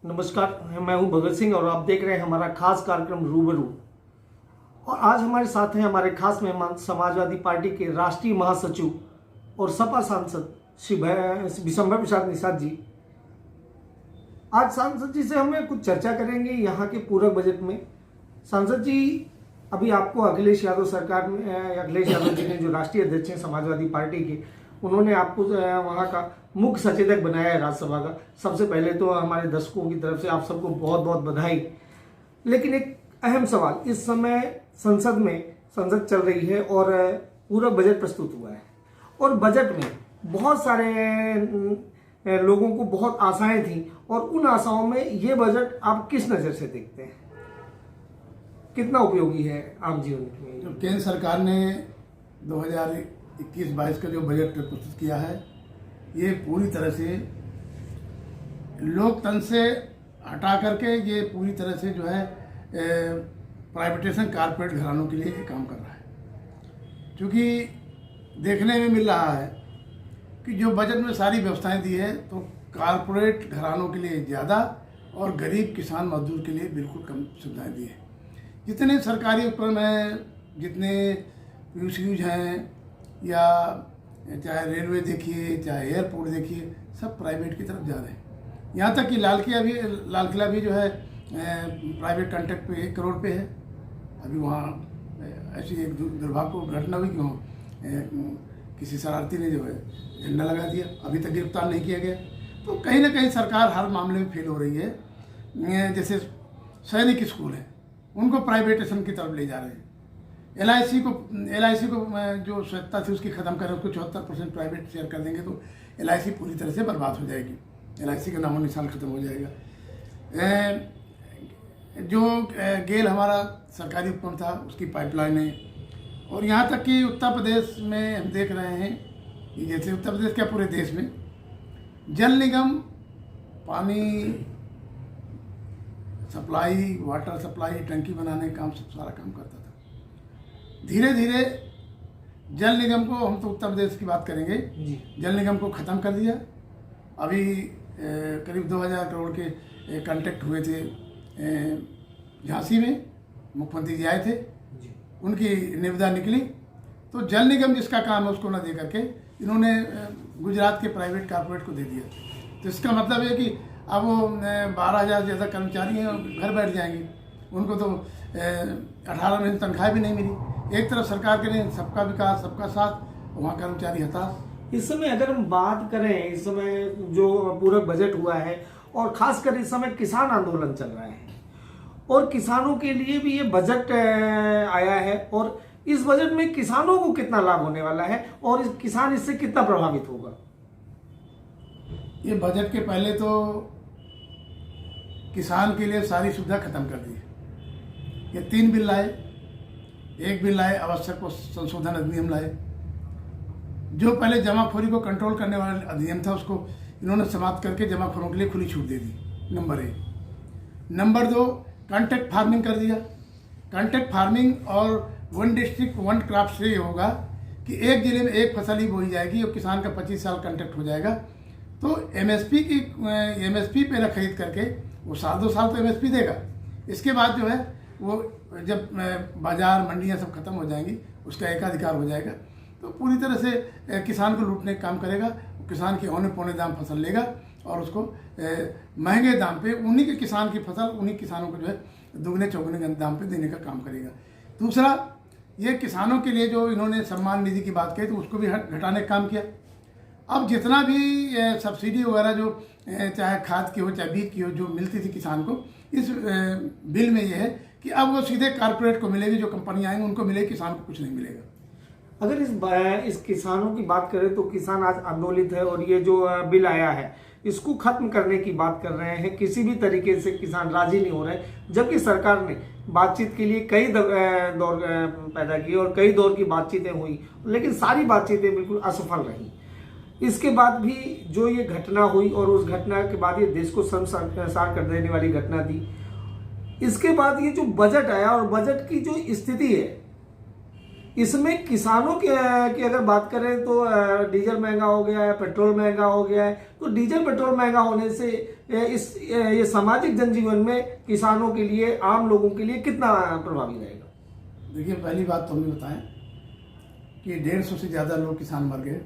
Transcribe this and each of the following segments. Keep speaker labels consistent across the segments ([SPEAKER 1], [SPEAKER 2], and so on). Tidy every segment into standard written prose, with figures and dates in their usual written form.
[SPEAKER 1] नमस्कार, मैं हूं भगत सिंह और आप देख रहे हैं हमारा खास कार्यक्रम रूबरू। और आज हमारे साथ हैं हमारे खास मेहमान समाजवादी पार्टी के राष्ट्रीय महासचिव और सपा सांसद श्री विशंबर प्रसाद निषाद जी। आज सांसद जी से हमें कुछ चर्चा करेंगे यहाँ के पूरक बजट में। सांसद जी, अभी आपको अखिलेश यादव सरकार में अखिलेश यादव जी ने जो राष्ट्रीय अध्यक्ष हैं समाजवादी पार्टी के, उन्होंने आपको वहाँ का मुख्य सचेतक बनाया है राज्यसभा का। सबसे पहले तो हमारे दर्शकों की तरफ से आप सबको बहुत बहुत बधाई। लेकिन एक अहम सवाल, इस समय संसद चल रही है और पूरा बजट प्रस्तुत हुआ है और बजट में बहुत सारे लोगों को बहुत आशाएं थी और उन आशाओं में ये बजट आप किस नज़र से देखते हैं? कितना उपयोगी है आम जीवन में?
[SPEAKER 2] जो केंद्र सरकार ने 2021-22 का जो बजट प्रस्तुत किया है, ये पूरी तरह से लोकतंत्र से हटा करके ये पूरी तरह से जो है प्राइवेटाइजेशन कारपोरेट घरानों के लिए काम कर रहा है। क्योंकि देखने में मिल रहा है कि जो बजट में सारी व्यवस्थाएं दी है तो कारपोरेट घरानों के लिए ज़्यादा और गरीब किसान मजदूर के लिए बिल्कुल कम सुविधाएं दी है। जितने सरकारी उपक्रम हैं, जितने पीयूष हैं, या चाहे रेलवे देखिए, चाहे एयरपोर्ट देखिए, सब प्राइवेट की तरफ जा रहे हैं। यहाँ तक कि लाल किला भी जो है प्राइवेट कॉन्ट्रैक्ट पे 1 करोड़ पे है। अभी वहाँ ऐसी एक दुर्भाग्य घटना हुई कि वहाँ किसी शरारती ने जो है झंडा लगा दिया, अभी तक गिरफ्तार नहीं किया गया। तो कहीं ना कहीं सरकार हर मामले में फेल हो रही है। जैसे सैनिक स्कूल है, उनको प्राइवेटाइजेशन की तरफ ले जा रहे हैं। LIC को जो स्वायत्ता थी उसकी ख़त्म करें, उसको 74% प्राइवेट शेयर कर देंगे तो LIC पूरी तरह से बर्बाद हो जाएगी। LIC का नामो निशान ख़त्म हो जाएगा। जो गेल हमारा सरकारी उपक्रम था, उसकी पाइपलाइन है। और यहाँ तक कि उत्तर प्रदेश में हम देख रहे हैं कि जैसे उत्तर प्रदेश क्या पूरे देश में जल निगम पानी सप्लाई, वाटर सप्लाई, टंकी बनाने का काम सारा काम करता था। धीरे धीरे जल निगम को, हम तो उत्तर प्रदेश की बात करेंगे, जल निगम को ख़त्म कर दिया। अभी करीब 2000 करोड़ के कॉन्ट्रैक्ट हुए थे झांसी में, मुख्यमंत्री जी आए थे, उनकी निविदा निकली। तो जल निगम जिसका काम है उसको न दे करके इन्होंने गुजरात के प्राइवेट कारपोरेट को दे दिया। तो इसका मतलब है कि अब वो 12,000 से ज़्यादा कर्मचारी हैं, घर बैठ जाएंगे। उनको तो 18 महीने तनख्वाह भी नहीं मिली। एक तरफ सरकार के लिए सबका विकास सबका साथ, वहाँ कर्मचारी हताश।
[SPEAKER 1] इस समय अगर हम बात करें, इस समय जो पूरा बजट हुआ है और खासकर इस समय किसान आंदोलन चल रहा है और किसानों के लिए भी ये बजट आया है, और इस बजट में किसानों को कितना लाभ होने वाला है और किसान इससे कितना प्रभावित होगा?
[SPEAKER 2] ये बजट के पहले तो किसान के लिए सारी सुविधा खत्म कर दी है। ये 3 बिल लाए। एक बिल लाए आवश्यक संशोधन अधिनियम लाए। जो पहले जमाखोरी को कंट्रोल करने वाला अधिनियम था उसको इन्होंने समाप्त करके जमाखोरों के लिए खुली छूट दे दी, नंबर 1। नंबर 2, कॉन्ट्रैक्ट फार्मिंग कर दिया। कॉन्ट्रैक्ट फार्मिंग और 1 डिस्ट्रिक्ट 1 क्रॉप से ये होगा कि एक जिले में एक फसल ही बोई जाएगी और किसान का 25 साल कॉन्ट्रैक्ट हो जाएगा। तो MSP पे न खरीद करके वो 2 साल तो MSP देगा। इसके बाद जो है वो जब बाजार मंडियाँ सब खत्म हो जाएंगी उसका एकाधिकार हो जाएगा। तो पूरी तरह से किसान को लूटने का काम करेगा। किसान के औने पौने दाम फसल लेगा और उसको महंगे दाम पे उन्हीं के किसान की फसल उन्हीं किसानों को जो है दुगने चौगुने दाम पे देने का काम करेगा। दूसरा, ये किसानों के लिए जो इन्होंने सम्मान निधि की बात कही तो उसको भी घटाने का काम किया। अब जितना भी सब्सिडी वगैरह जो चाहे खाद की हो चाहे बीज की हो जो मिलती थी किसान को, इस बिल में ये है कि अब वो सीधे कारपोरेट को मिलेगी, जो कंपनियां आएंगी उनको मिलेगी, किसान को कुछ नहीं मिलेगा।
[SPEAKER 1] अगर इस किसानों की बात करें तो किसान आज आंदोलित है और ये जो बिल आया है इसको खत्म करने की बात कर रहे हैं। किसी भी तरीके से किसान राजी नहीं हो रहे, जबकि सरकार ने बातचीत के लिए कई दौर पैदा किए और कई दौर की बातचीतें हुई, लेकिन सारी बातचीतें बिल्कुल असफल रही। इसके बाद भी जो ये घटना हुई और उस घटना के बाद ये देश को शर्मसार कर देने वाली घटना थी। इसके बाद ये जो बजट आया और बजट की जो स्थिति है, इसमें किसानों की अगर बात करें तो डीजल महंगा हो गया है, पेट्रोल महंगा हो गया है। तो डीजल पेट्रोल महंगा होने से ये सामाजिक जनजीवन में किसानों के लिए, आम लोगों के लिए कितना प्रभावी रहेगा?
[SPEAKER 2] देखिए, पहली बात तो हमें बताएं कि 150 से ज़्यादा लोग किसान मर गए।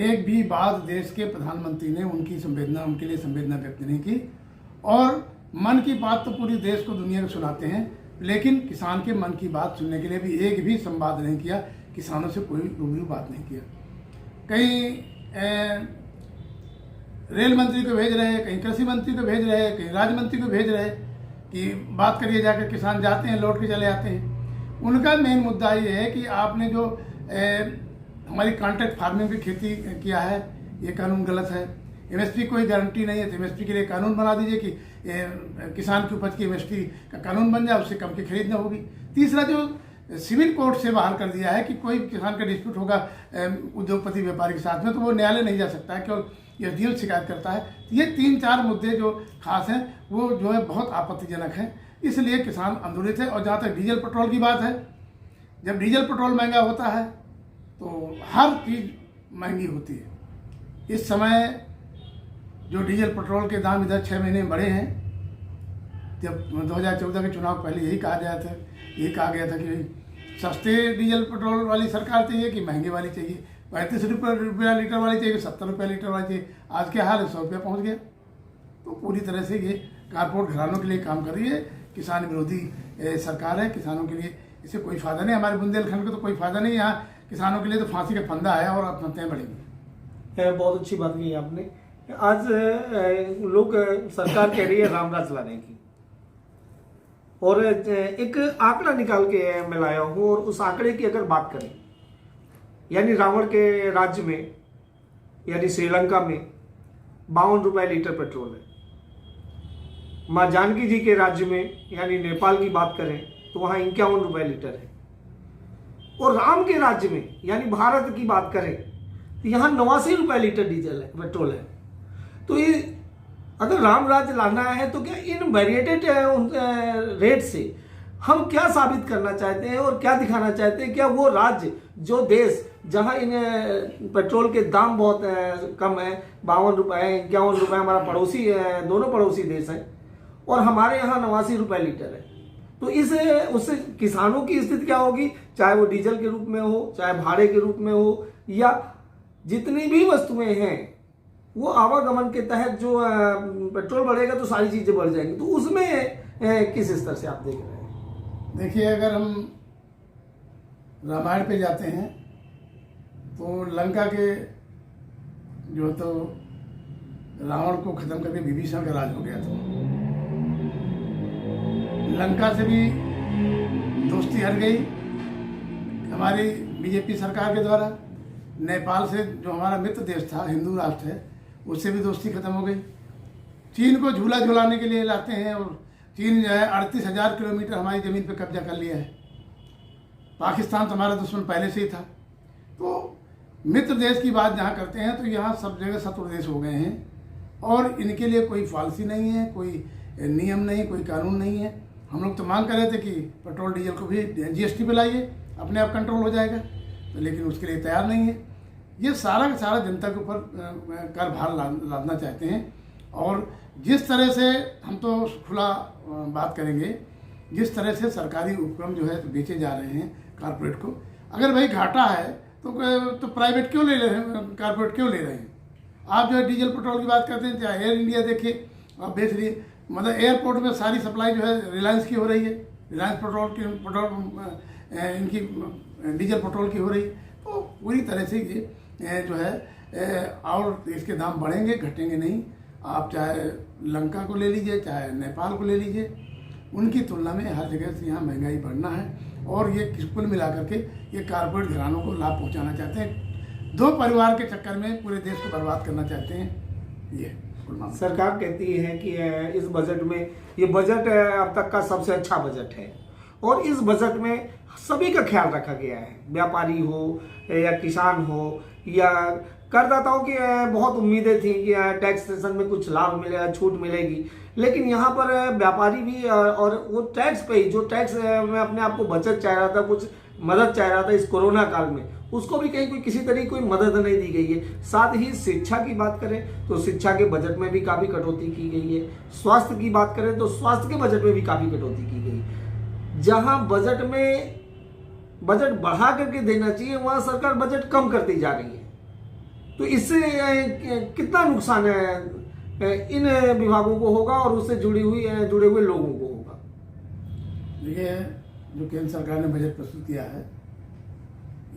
[SPEAKER 2] एक भी बात देश के प्रधानमंत्री ने उनके लिए संवेदना व्यक्त नहीं की। और मन की बात तो पूरी देश को, दुनिया को सुनाते हैं, लेकिन किसान के मन की बात सुनने के लिए भी एक भी संवाद नहीं किया, किसानों से कोई रूबरू बात नहीं किया। कहीं रेल मंत्री को भेज रहे हैं, कहीं कृषि मंत्री को भेज रहे हैं, कहीं राज्य मंत्री को भेज रहे हैं कि बात करिए जाकर। किसान जाते हैं, लौट के चले आते हैं। उनका मेन मुद्दा ये है कि आपने जो हमारी कॉन्ट्रैक्ट फार्मिंग की खेती किया है, ये कानून गलत है। एमएसपी कोई गारंटी नहीं है, तो एमएसपी के लिए कानून बना दीजिए कि किसान की उपज की एमएसपी का कानून बन जाए, उससे कम की खरीद न होगी। तीसरा, जो सिविल कोर्ट से बाहर कर दिया है कि कोई किसान का डिस्प्यूट होगा उद्योगपति व्यापारी के साथ में, तो वो न्यायालय नहीं जा सकता है, केवल एसडीएम शिकायत करता है। ये 3-4 मुद्दे जो खास हैं, वो जो है बहुत आपत्तिजनक हैं। इसलिए किसान आंदोलित है। और जहाँ तक डीजल पेट्रोल की बात है, जब डीजल पेट्रोल महंगा होता है तो हर चीज़ महंगी होती है। इस समय जो डीजल पेट्रोल के दाम इधर 6 महीने में बढ़े हैं, जब 2014 के चुनाव पहले यही कहा गया था कि सस्ते डीजल पेट्रोल वाली सरकार चाहिए कि महंगे वाली चाहिए, 35 रुपया लीटर वाली चाहिए, 70 रुपया लीटर वाली चाहिए। आज क्या हाल है, 100 रुपया पहुँच गया। तो पूरी तरह से ये कारपोरेट घरानों के लिए काम कर रही है। किसान विरोधी सरकार है। किसानों के लिए इससे कोई फायदा नहीं। हमारे बुंदेलखंड को तो कोई फायदा नहीं। यहाँ किसानों के लिए तो फांसी का फंदा है और आत्महत्याएं बढ़ेंगी।
[SPEAKER 1] बहुत अच्छी बात कही आपने। आज लोग सरकार कह रही है रामराज लाने की, और एक आंकड़ा निकाल के मैं लाया हूं, और उस आंकड़े की अगर बात करें, यानी रावण के राज्य में, यानी श्रीलंका में 52 रुपये लीटर पेट्रोल है। माँ जानकी जी के राज्य में, यानी नेपाल की बात करें, तो वहाँ 51 रुपये लीटर है। और राम के राज्य में, यानी भारत की बात करें, तो यहाँ 89 रुपये लीटर डीजल है, पेट्रोल है। तो ये अगर राम राज्य लाना है, तो क्या इन वेरिएटेड रेट से हम क्या साबित करना चाहते हैं और क्या दिखाना चाहते हैं? क्या वो राज्य, जो देश जहां इन पेट्रोल के दाम बहुत कम है, 52 रुपये, 51 रुपये, हमारा पड़ोसी दोनों पड़ोसी देश हैं, और हमारे यहाँ 89 रुपये लीटर है, तो उससे किसानों की स्थिति क्या होगी? चाहे वो डीजल के रूप में हो, चाहे भाड़े के रूप में हो, या जितनी भी वस्तुएं हैं, वो आवागमन के तहत जो पेट्रोल बढ़ेगा तो सारी चीजें बढ़ जाएंगी। तो उसमें किस स्तर से आप देख रहे हैं?
[SPEAKER 2] देखिए, अगर हम रामायण पे जाते हैं तो लंका के जो तो रावण को खत्म करके विभीषण का राज हो गया था। लंका से भी दोस्ती हट गई हमारी बीजेपी सरकार के द्वारा। नेपाल से, जो हमारा मित्र देश था, हिंदू राष्ट्र है, उससे भी दोस्ती खत्म हो गई। चीन को झूला झुलाने के लिए लाते हैं, और चीन जो है 38,000 किलोमीटर हमारी ज़मीन पर कब्जा कर लिया है। पाकिस्तान तो हमारा दुश्मन पहले से ही था। तो मित्र देश की बात जहाँ करते हैं, तो यहाँ सब जगह शत्रु देश हो गए हैं, और इनके लिए कोई पॉलिसी नहीं है, कोई नियम नहीं, कोई कानून नहीं है। हम लोग तो मांग कर रहे थे कि पेट्रोल डीजल को भी जीएसटी पे लाइए, अपने आप कंट्रोल हो जाएगा, तो लेकिन उसके लिए तैयार नहीं है। ये सारा का सारा जनता के ऊपर कर भार लादना चाहते हैं। और जिस तरह से, हम तो खुला बात करेंगे, जिस तरह से सरकारी उपक्रम जो है तो बेचे जा रहे हैं कारपोरेट को, अगर भाई घाटा है तो प्राइवेट क्यों ले रहे हैं, कारपोरेट क्यों ले रहे हैं? आप जो है डीजल पेट्रोल की बात करते हैं, चाहे एयर इंडिया देखिए, आप बेच रहिए, मतलब एयरपोर्ट में सारी सप्लाई जो है रिलायंस की हो रही है, रिलायंस पेट्रोल इनकी डीजल पेट्रोल की हो रही है। तो पूरी तरह से ये जो है और इसके दाम बढ़ेंगे, घटेंगे नहीं। आप चाहे लंका को ले लीजिए, चाहे नेपाल को ले लीजिए, उनकी तुलना में हर जगह से यहाँ महंगाई बढ़ना है। और ये कुल मिला करके ये कारपोरेट घरानों को लाभ पहुँचाना चाहते हैं। 2 परिवार के चक्कर में पूरे देश को बर्बाद करना चाहते हैं। ये
[SPEAKER 1] सरकार कहती है कि इस बजट में, ये बजट अब तक का सबसे अच्छा बजट है, और इस बजट में सभी का ख्याल रखा गया है, व्यापारी हो या किसान हो या करदाताओं की बहुत उम्मीदें थी कि टैक्सेशन में कुछ लाभ मिलेगा, छूट मिलेगी, लेकिन यहाँ पर व्यापारी भी और वो टैक्स पे ही, जो टैक्स में अपने आप को बचत चाह रहा था, कुछ मदद चाह रहा था इस कोरोना काल में, उसको भी कहीं किसी तरह कोई मदद नहीं दी गई है। साथ ही शिक्षा की बात करें तो शिक्षा के बजट में भी काफ़ी कटौती की गई है। स्वास्थ्य की बात करें तो स्वास्थ्य के बजट में भी काफ़ी कटौती की गई है। जहां बजट बढ़ा करके देना चाहिए वहां सरकार बजट कम करती जा रही है। तो इससे कितना नुकसान है इन विभागों को होगा और उससे जुड़े हुए लोगों को होगा।
[SPEAKER 2] देखिए, जो केंद्र सरकार ने बजट प्रस्तुत किया है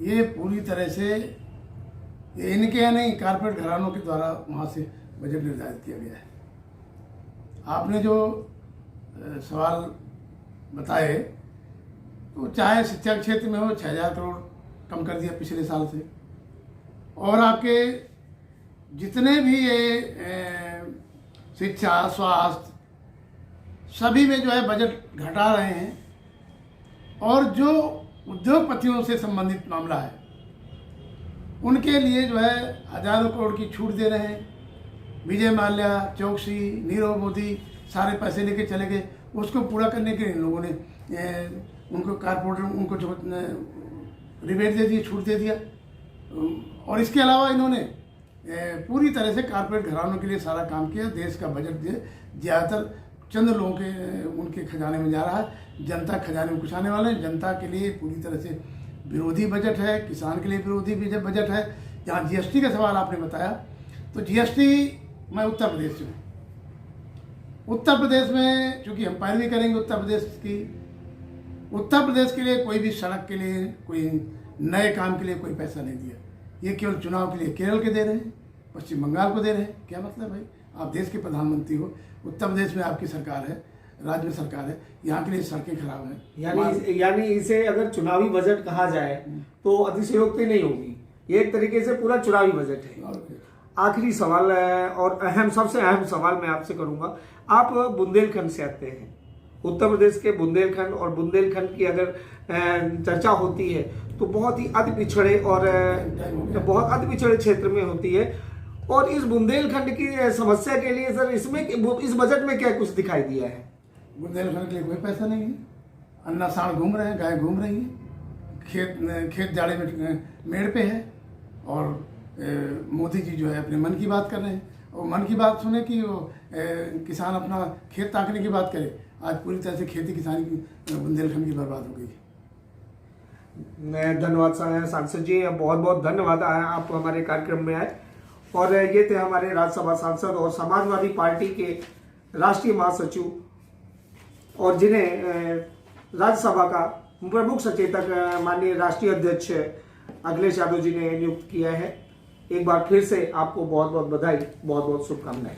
[SPEAKER 2] ये पूरी तरह से ये इनके या नहीं कारपोरेट घरानों के द्वारा वहाँ से बजट निर्धारित किया गया है। आपने जो सवाल बताए तो चाहे शिक्षा के क्षेत्र में हो 6000 करोड़ कम कर दिया पिछले साल से, और आपके जितने भी ये शिक्षा स्वास्थ्य सभी में जो है बजट घटा रहे हैं। और जो उद्योगपतियों से संबंधित मामला है उनके लिए जो है हजारों करोड़ की छूट दे रहे हैं। विजय माल्या, चौकसी, नीरव मोदी सारे पैसे लेके चले गए, उसको पूरा करने के लिए इन लोगों ने उनको कारपोरेटर उनको जो रिबेट दे दिए, छूट दे दिया। और इसके अलावा इन्होंने पूरी तरह से कारपोरेट घरानों के लिए सारा काम किया। देश का बजट ज़्यादातर चंद लोगों के उनके खजाने में जा रहा है, जनता खजाने में कुछ आने वाले हैं। जनता के लिए पूरी तरह से विरोधी बजट है, किसान के लिए विरोधी बजट है। जहाँ जीएसटी का सवाल आपने बताया तो जीएसटी, मैं उत्तर प्रदेश से हूँ। उत्तर प्रदेश में चूँकि हम पैरवी करेंगे उत्तर प्रदेश की, उत्तर प्रदेश के लिए कोई भी सड़क के लिए, कोई नए काम के लिए कोई पैसा नहीं दिया। ये केवल चुनाव के लिए केरल के दे रहे हैं, पश्चिम बंगाल को दे रहे हैं। क्या मतलब भाई, आप देश के प्रधानमंत्री हो, उत्तर प्रदेश में आपकी सरकार है, राज्य में सरकार है, यहाँ के लिए सड़कें खराब हैं।
[SPEAKER 1] यानी इसे अगर चुनावी बजट कहा जाए तो अतिशयोक्ति नहीं होगी। ये एक तरीके से पूरा चुनावी बजट है। आखिरी सवाल है और सबसे अहम सवाल मैं आपसे करूंगा। आप बुंदेलखंड से आते हैं, उत्तर प्रदेश के बुंदेलखंड, और बुंदेलखंड की अगर चर्चा होती है तो बहुत ही अति पिछड़े और बहुत अति पिछड़े क्षेत्र में होती है। और इस बुंदेलखंड की समस्या के लिए सर इस बजट में क्या कुछ दिखाई दिया है?
[SPEAKER 2] बुंदेलखंड के लिए कोई पैसा नहीं है। अन्ना सांड घूम रहे हैं, गाय घूम रही है, खेत जाड़े में मेड़ पे है। और मोदी जी जो है अपने मन की बात कर रहे हैं, और मन की बात सुने कि वो किसान अपना खेत ताकने की बात करे। आज पूरी तरह से खेती किसानी की बुंदेलखंड की बर्बाद हो गई है।
[SPEAKER 1] धन्यवाद सांसद जी, बहुत बहुत धन्यवाद आप हमारे कार्यक्रम में आए। और ये थे हमारे राज्यसभा सांसद और समाजवादी पार्टी के राष्ट्रीय महासचिव, और जिन्हें राज्यसभा का प्रमुख सचेतक माननीय राष्ट्रीय अध्यक्ष अखिलेश यादव जी ने नियुक्त किया है। एक बार फिर से आपको बहुत बहुत बधाई, बहुत बहुत शुभकामनाएं।